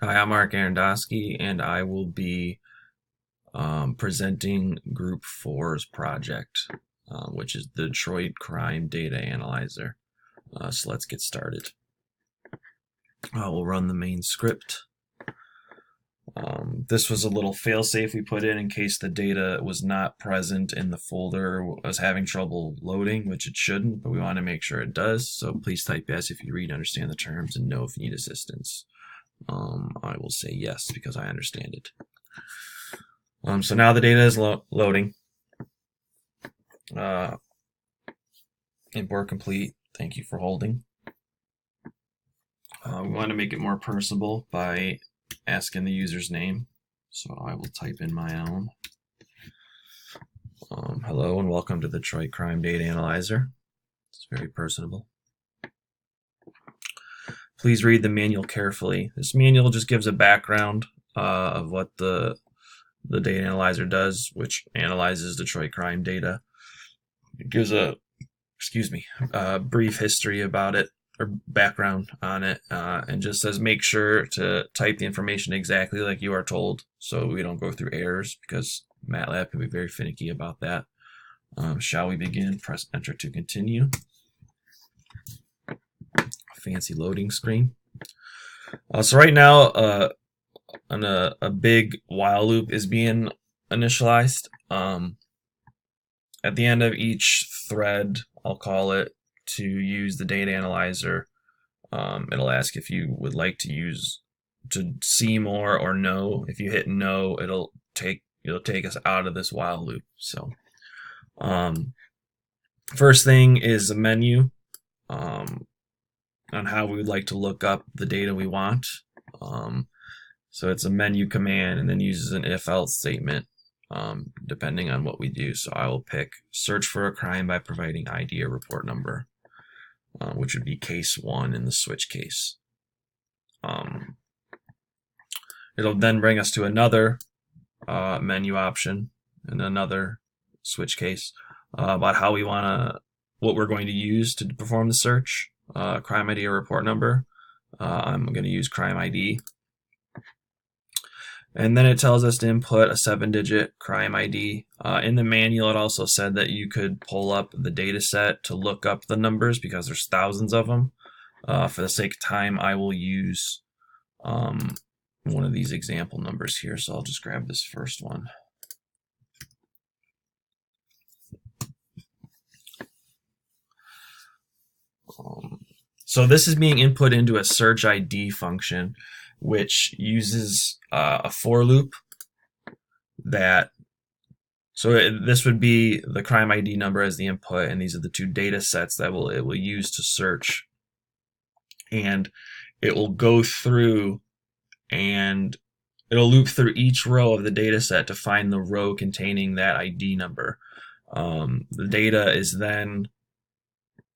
Hi, I'm Mark Arendowski, and I will be presenting Group 4's project, which is the Detroit Crime Data Analyzer. So let's get started. We'll run the main script. This was a little failsafe we put in case the data was not present in the folder or was having trouble loading, which it shouldn't, but we want to make sure it does. So please type yes if you read, understand the terms, and no if you need assistance. I will say yes because I understand it. So now the data is loading. Import complete. Thank you for holding. We want to make it more personable by asking the user's name. So I will type in my own. Hello and welcome to the Detroit Crime Data Analyzer. It's very personable. Please read the manual carefully. This manual just gives a background of what the data analyzer does, which analyzes Detroit crime data. It gives a brief history about it or background on it, and just says make sure to type the information exactly like you are told so we don't go through errors because MATLAB can be very finicky about that. Shall we begin? Press enter to continue. Fancy loading screen. So right now a big while loop is being initialized. At the end of each thread, I'll call it, to use the data analyzer, it'll ask if you would like to see more or no. If you hit no, it'll take us out of this while loop. So first thing is a menu on how we would like to look up the data we want. So it's a menu command and then uses an if-else statement depending on what we do. So I will pick search for a crime by providing ID or report number, which would be case 1 in the switch case. It'll then bring us to another menu option and another switch case about how what we're going to use to perform the search. Crime ID or report number. I'm going to use crime ID. And then it tells us to input a 7-digit crime ID. In the manual, it also said that you could pull up the data set to look up the numbers because there's thousands of them. For the sake of time, I will use one of these example numbers here. So I'll just grab this first one. So this is being input into a search ID function, which uses a for loop this would be the crime ID number as the input, and these are the two data sets that it will use to search. And it will go through and it'll loop through each row of the data set to find the row containing that ID number. The data is then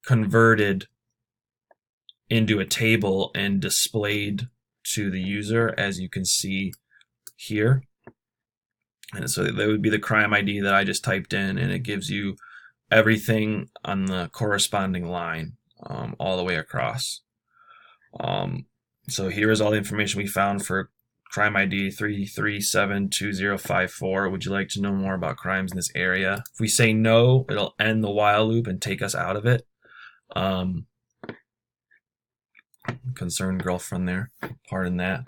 converted into a table and displayed to the user, as you can see here. And so that would be the crime ID that I just typed in, and it gives you everything on the corresponding line all the way across. So here is all the information we found for crime ID 3372054. Would you like to know more about crimes in this area? If we say no, it'll end the while loop and take us out of it. Concerned girlfriend there, pardon that.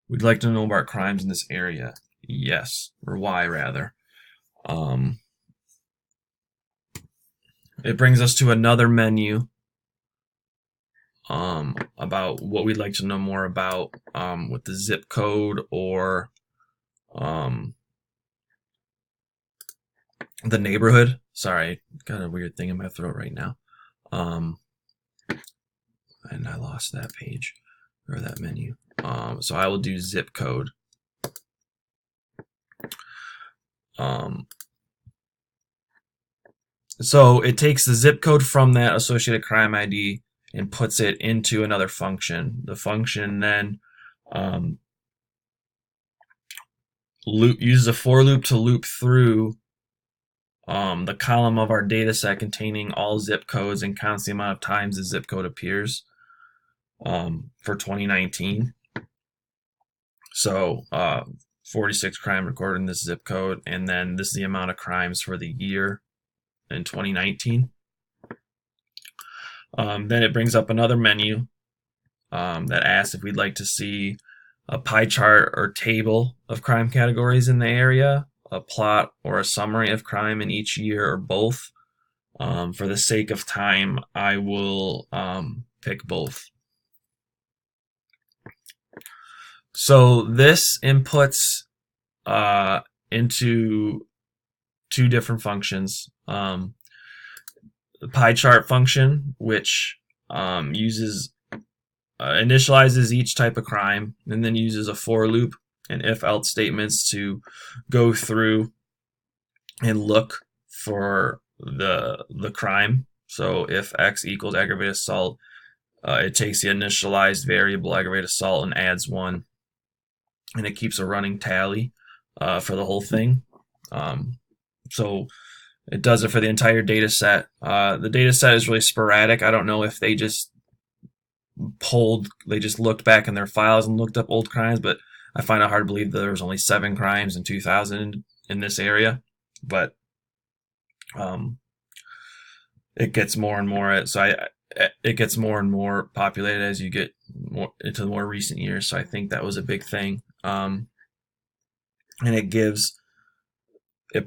Would you like to know about crimes in this area? Yes, or why rather. It brings us to another menu about what we'd like to know more about with the zip code or the neighborhood. Sorry, got a weird thing in my throat right now. And I lost that page or that menu. So I will do zip code. So it takes the zip code from that associated crime ID and puts it into another function. The function then uses a for loop to loop through the column of our data set containing all zip codes and counts the amount of times the zip code appears. for 2019. So 46 crime recorded in this zip code, and then this is the amount of crimes for the year in 2019. Then it brings up another menu that asks if we'd like to see a pie chart or table of crime categories in the area, a plot or a summary of crime in each year, or both. For the sake of time, I will pick both. So this inputs into two different functions. The pie chart function, which initializes each type of crime, and then uses a for loop and if-else statements to go through and look for the crime. So if X equals aggravated assault, it takes the initialized variable aggravated assault and adds 1, and it keeps a running tally for the whole thing. So it does it for the entire data set. The data set is really sporadic. I don't know if they just looked back in their files and looked up old crimes, but I find it hard to believe that there was only 7 crimes in 2000 in this area. But it gets more and more. It gets more and more populated as you get more into the more recent years. So I think that was a big thing. And it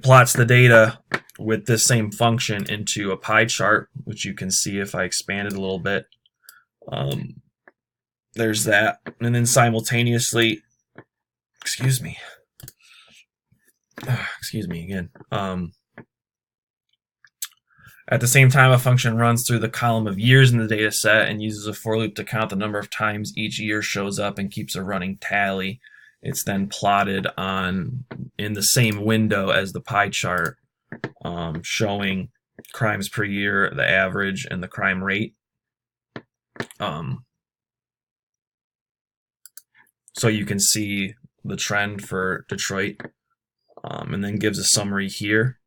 plots the data with this same function into a pie chart, which you can see if I expand it a little bit. There's that. And then simultaneously, excuse me again. At the same time, a function runs through the column of years in the data set and uses a for loop to count the number of times each year shows up and keeps a running tally. It's then plotted in the same window as the pie chart, showing crimes per year, the average, and the crime rate. So you can see the trend for Detroit, and then gives a summary here.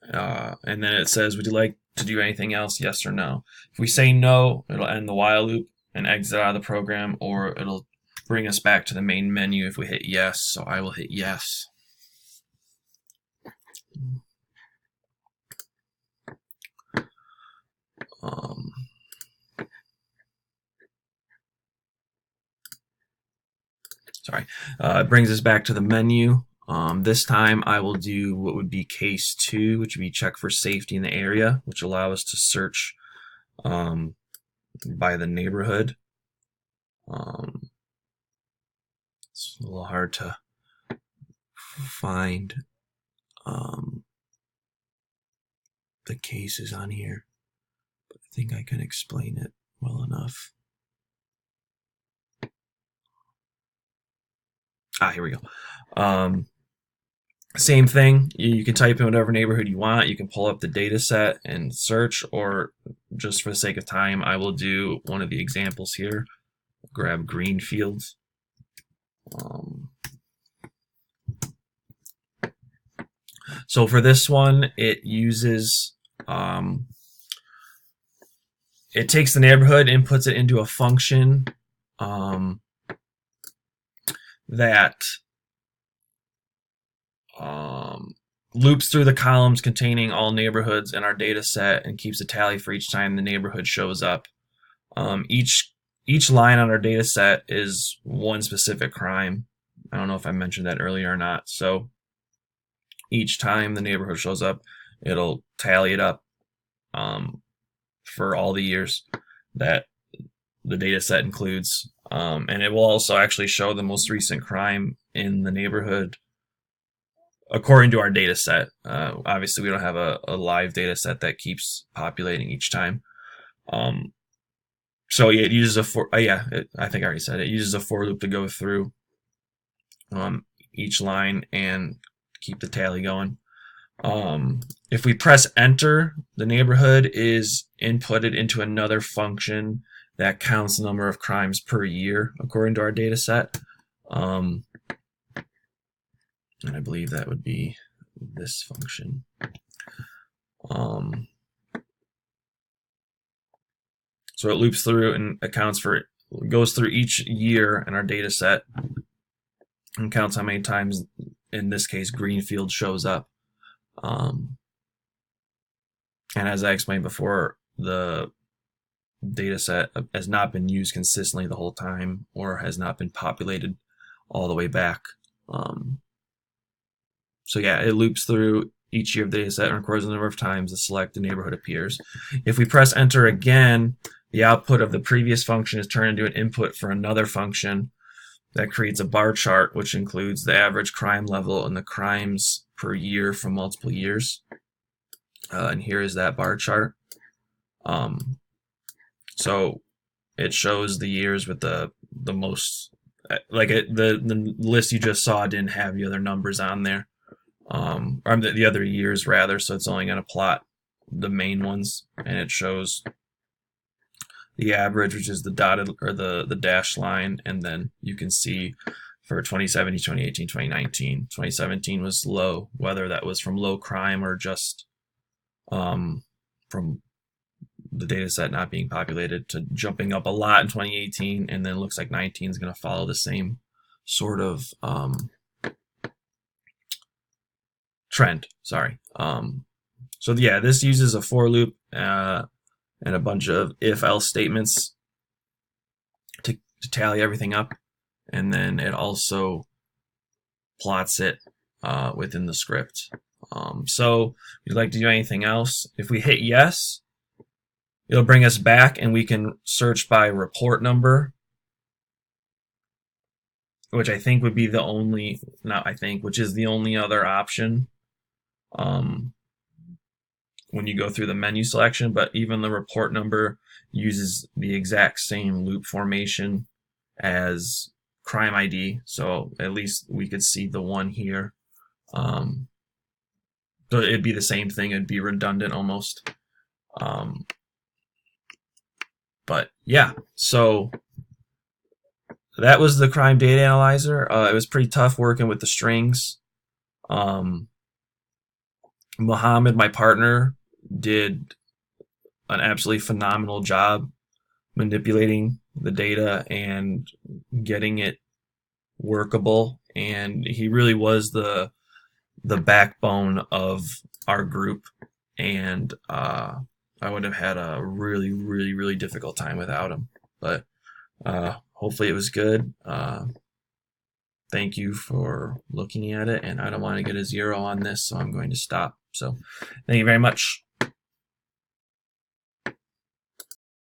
And then it says, would you like to do anything else, yes or no? If we say no, it'll end the while loop and exit out of the program, or it'll bring us back to the main menu if we hit yes. So I will hit yes. It brings us back to the menu. This time I will do what would be case 2, which would be check for safety in the area, which allow us to search by the neighborhood. It's a little hard to find the cases on here, but I think I can explain it well enough. Here we go. Same thing. You can type in whatever neighborhood you want. You can pull up the data set and search, or just for the sake of time, I will do one of the examples here. Grab Greenfields. So for this one, it uses, it takes the neighborhood and puts it into a function that loops through the columns containing all neighborhoods in our data set and keeps a tally for each time the neighborhood shows up. Each line on our data set is one specific crime. I don't know if I mentioned that earlier or not. So each time the neighborhood shows up, it'll tally it up for all the years that the data set includes. And it will also actually show the most recent crime in the neighborhood according to our data set. Obviously, we don't have a live data set that keeps populating each time. So yeah, it uses I think I already said it. It uses a for loop to go through each line and keep the tally going. If we press enter, the neighborhood is inputted into another function that counts the number of crimes per year according to our data set. And I believe that would be this function. So it loops through and goes through each year in our data set and counts how many times, in this case, greenfield shows up. And as I explained before, the data set has not been used consistently the whole time or has not been populated all the way back. So yeah, it loops through each year of the data set and records the number of times the selected neighborhood appears. If we press enter again, the output of the previous function is turned into an input for another function that creates a bar chart, which includes the average crime level and the crimes per year from multiple years. And here is that bar chart. So it shows the years with the most, like the list you just saw didn't have the other numbers on there, or the other years rather. So it's only going to plot the main ones, and it shows the average, which is the dotted or the dashed line, and then you can see for 2017, 2018, 2019. 2017 was low, whether that was from low crime or just from the data set not being populated, to jumping up a lot in 2018, and then looks like 19 is going to follow the same sort of trend. Sorry. So yeah, this uses a for loop and a bunch of if-else statements to tally everything up, and then it also plots it within the script. So if you'd like to do anything else, if we hit yes, it'll bring us back and we can search by report number, which I think would be the only, not I think, which is the only other option when you go through the menu selection. But even the report number uses the exact same loop formation as crime ID, so at least we could see the one here. So it'd be the same thing, it'd be redundant almost. But yeah, so that was the crime data analyzer. It was pretty tough working with the strings. Mohammed, my partner, did an absolutely phenomenal job manipulating the data and getting it workable, and he really was the backbone of our group, and I would have had a really, really, really difficult time without him. But hopefully it was good. Thank you for looking at it, and I don't want to get a 0 on this, so I'm going to stop. So thank you very much.